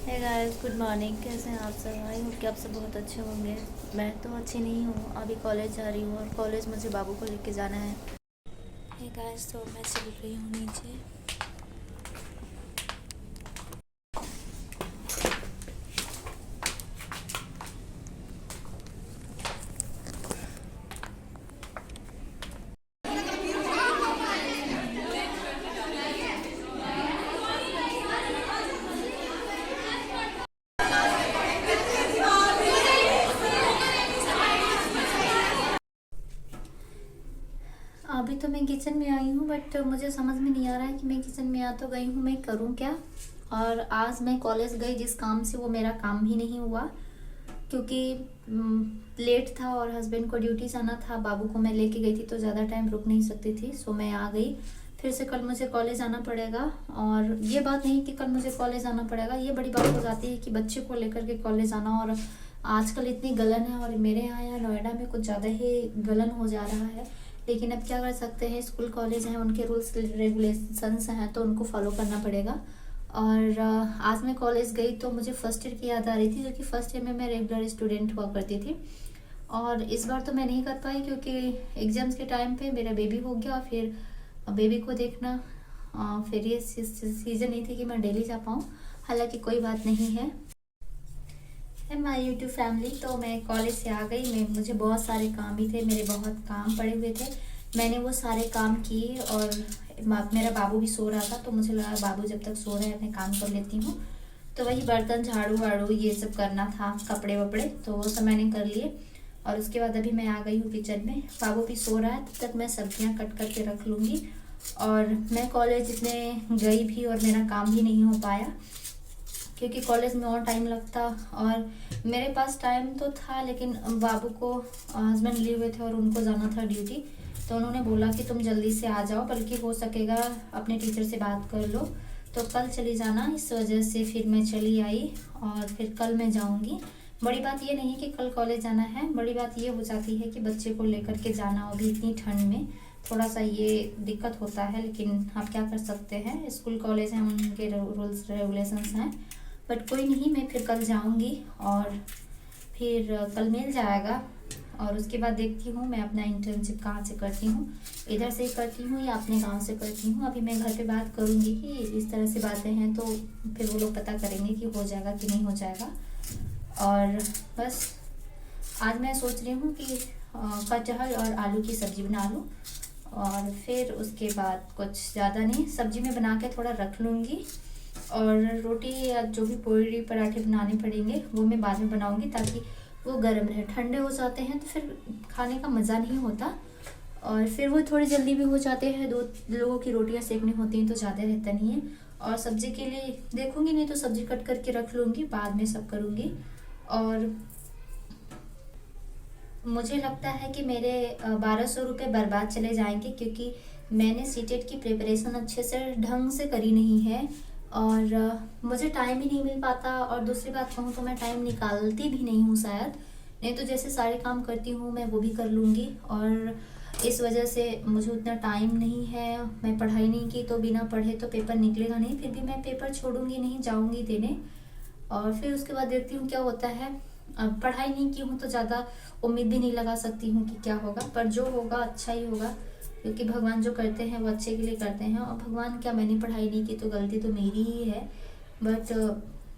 Hey guys, good morning. कैसे हैं आप सब? आई होप कि आप सब बहुत अच्छे होंगे। मैं तो अच्छी नहीं हूँ, अभी कॉलेज जा रही हूँ और कॉलेज मुझे बाबू को लेके जाना है। हे गाइस, तो मैं चल रही हूँ नीचे। अभी तो मैं किचन में आई हूँ, बट मुझे समझ में नहीं आ रहा है कि मैं किचन में आ तो गई हूँ, मैं करूँ क्या। और आज मैं कॉलेज गई जिस काम से, वो मेरा काम ही नहीं हुआ, क्योंकि लेट था और हस्बैंड को ड्यूटी जाना था। बाबू को मैं लेके गई थी तो ज़्यादा टाइम रुक नहीं सकती थी, सो मैं आ गई। फिर से कल मुझे कॉलेज आना पड़ेगा। और ये बात नहीं कि कल मुझे कॉलेज आना पड़ेगा, ये बड़ी बात हो जाती है कि बच्चे को लेकर के कॉलेज आना। और आजकल इतनी गलन है, और मेरे यहाँ नोएडा में कुछ ज़्यादा ही गलन हो जा रहा है। लेकिन अब क्या कर सकते हैं, स्कूल कॉलेज हैं, उनके रूल्स रेगुलेशंस हैं, तो उनको फॉलो करना पड़ेगा। और आज मैं कॉलेज गई तो मुझे फर्स्ट ईयर की याद आ रही थी, जो कि फर्स्ट ईयर में मैं रेगुलर स्टूडेंट हुआ करती थी। और इस बार तो मैं नहीं कर पाई, क्योंकि एग्जाम्स के टाइम पे मेरा बेबी हो गया। फिर बेबी को देखना, फिर ये सीज़न नहीं थी कि मैं डेली जा पाऊँ। हालांकि कोई बात नहीं है। माई यूट्यूब फैमिली, तो मैं कॉलेज से आ गई। मुझे बहुत सारे काम भी थे, मेरे बहुत काम पड़े हुए थे। मैंने वो सारे काम किए, और मेरा बाबू भी सो रहा था, तो मुझे लगा बाबू जब तक सो रहे हैं मैं काम कर लेती हूँ। तो वही बर्तन झाड़ू वाड़ू ये सब करना था, कपड़े वपड़े, तो वो सब मैंने कर लिए। और उसके बाद अभी मैं आ गई हूँ किचन में। बाबू भी सो रहा है, तब तक मैं सब्जियाँ कट करके रख लूँगी। और मैं कॉलेज इतने गई भी और मेरा काम भी नहीं हो पाया, क्योंकि कॉलेज में और टाइम लगता। और मेरे पास टाइम तो था, लेकिन बाबू को हस्बैंड लिए हुए थे और उनको जाना था ड्यूटी। तो उन्होंने बोला कि तुम जल्दी से आ जाओ, बल्कि हो सकेगा अपने टीचर से बात कर लो, तो कल चली जाना। इस वजह से फिर मैं चली आई, और फिर कल मैं जाऊंगी। बड़ी बात ये नहीं कि कल कॉलेज जाना है, बड़ी बात ये हो जाती है कि बच्चे को लेकर के जाना, अभी इतनी ठंड में थोड़ा सा ये दिक्कत होता है। लेकिन आप क्या कर सकते हैं, स्कूल कॉलेज हैं, उनके रूल्स रेगुलेशंस हैं। बट कोई नहीं, मैं फिर कल जाऊंगी और फिर कल मिल जाएगा। और उसके बाद देखती हूँ मैं अपना इंटर्नशिप कहाँ से करती हूँ, इधर से ही करती हूँ या अपने गांव से करती हूँ। अभी मैं घर पे बात करूँगी कि इस तरह से बातें हैं, तो फिर वो लोग पता करेंगे कि हो जाएगा कि नहीं हो जाएगा। और बस आज मैं सोच रही हूँ कि कटहल और आलू की सब्ज़ी बना लूँ, और फिर उसके बाद कुछ ज़्यादा नहीं, सब्ज़ी में बना के थोड़ा रख लूँगी। और रोटी या जो भी पूरी पराठे बनाने पड़ेंगे वो मैं बाद में बनाऊंगी, ताकि वो गर्म रहे। ठंडे हो जाते हैं तो फिर खाने का मज़ा नहीं होता, और फिर वो थोड़ी जल्दी भी हो जाते हैं। दो लोगों की रोटियां सेकनी होती हैं तो ज़्यादा रहता नहीं है। और सब्ज़ी के लिए देखूंगी, नहीं तो सब्ज़ी कट करके रख लूँगी, बाद में सब करूँगी। और मुझे लगता है कि मेरे 1200 रुपये बर्बाद चले जाएंगे, क्योंकि मैंने सीटेट की प्रिपरेशन अच्छे से ढंग से करी नहीं है। और मुझे टाइम ही नहीं मिल पाता। और दूसरी बात कहूँ तो मैं टाइम निकालती भी नहीं हूँ शायद, नहीं तो जैसे सारे काम करती हूँ मैं वो भी कर लूँगी। और इस वजह से मुझे उतना टाइम नहीं है। मैं पढ़ाई नहीं की तो बिना पढ़े तो पेपर निकलेगा नहीं, फिर भी मैं पेपर छोड़ूंगी नहीं, जाऊँगी देने। और फिर उसके बाद देखती हूँ क्या होता है। अब पढ़ाई नहीं की हूँ तो ज़्यादा उम्मीद भी नहीं लगा सकती हूँ कि क्या होगा, पर जो होगा अच्छा ही होगा, क्योंकि भगवान जो करते हैं वो अच्छे के लिए करते हैं। और भगवान क्या, मैंने पढ़ाई नहीं की तो गलती तो मेरी ही है। बट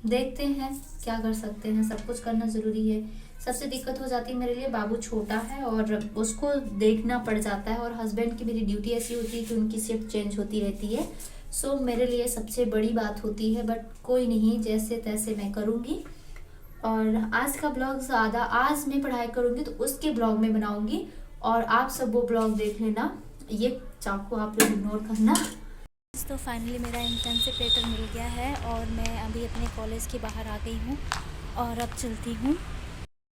देखते हैं क्या कर सकते हैं, सब कुछ करना ज़रूरी है। सबसे दिक्कत हो जाती है मेरे लिए, बाबू छोटा है और उसको देखना पड़ जाता है। और हस्बैंड की मेरी ड्यूटी ऐसी होती है कि उनकी शिफ्ट चेंज होती रहती है। सो मेरे लिए सबसे बड़ी बात होती है, बट कोई नहीं, जैसे तैसे मैं करूँगी। और आज का ब्लॉग ज़्यादा, आज मैं पढ़ाई करूँगी तो उसके ब्लॉग में बनाऊँगी, और आप सब वो ब्लॉग देख लेना। ये चाकू आप लोग इग्नोर करना। तो फाइनली मेरा इंटर्नशिप लेटर मिल गया है, और मैं अभी अपने कॉलेज के बाहर आ गई हूँ। और अब चलती हूँ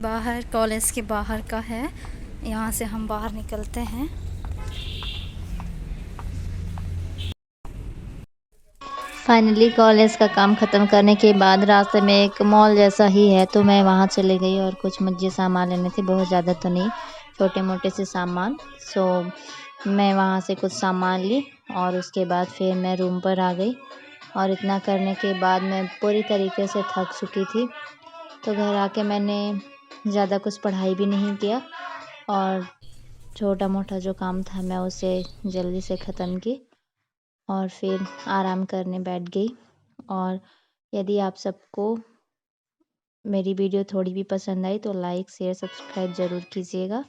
बाहर, कॉलेज के बाहर का है, यहाँ से हम बाहर निकलते हैं। फाइनली कॉलेज का काम ख़त्म करने के बाद रास्ते में एक मॉल जैसा ही है, तो मैं वहाँ चले गई और कुछ मुझे सामान लेने थे, बहुत ज़्यादा तो नहीं, छोटे मोटे से सामान। सो मैं वहाँ से कुछ सामान ली, और उसके बाद फिर मैं रूम पर आ गई। और इतना करने के बाद मैं पूरी तरीके से थक चुकी थी। तो घर आके मैंने ज़्यादा कुछ पढ़ाई भी नहीं किया और छोटा मोटा जो काम था मैं उसे जल्दी से ख़त्म की और फिर आराम करने बैठ गई। और यदि आप सबको मेरी वीडियो थोड़ी भी पसंद आई तो लाइक शेयर सब्सक्राइब ज़रूर कीजिएगा।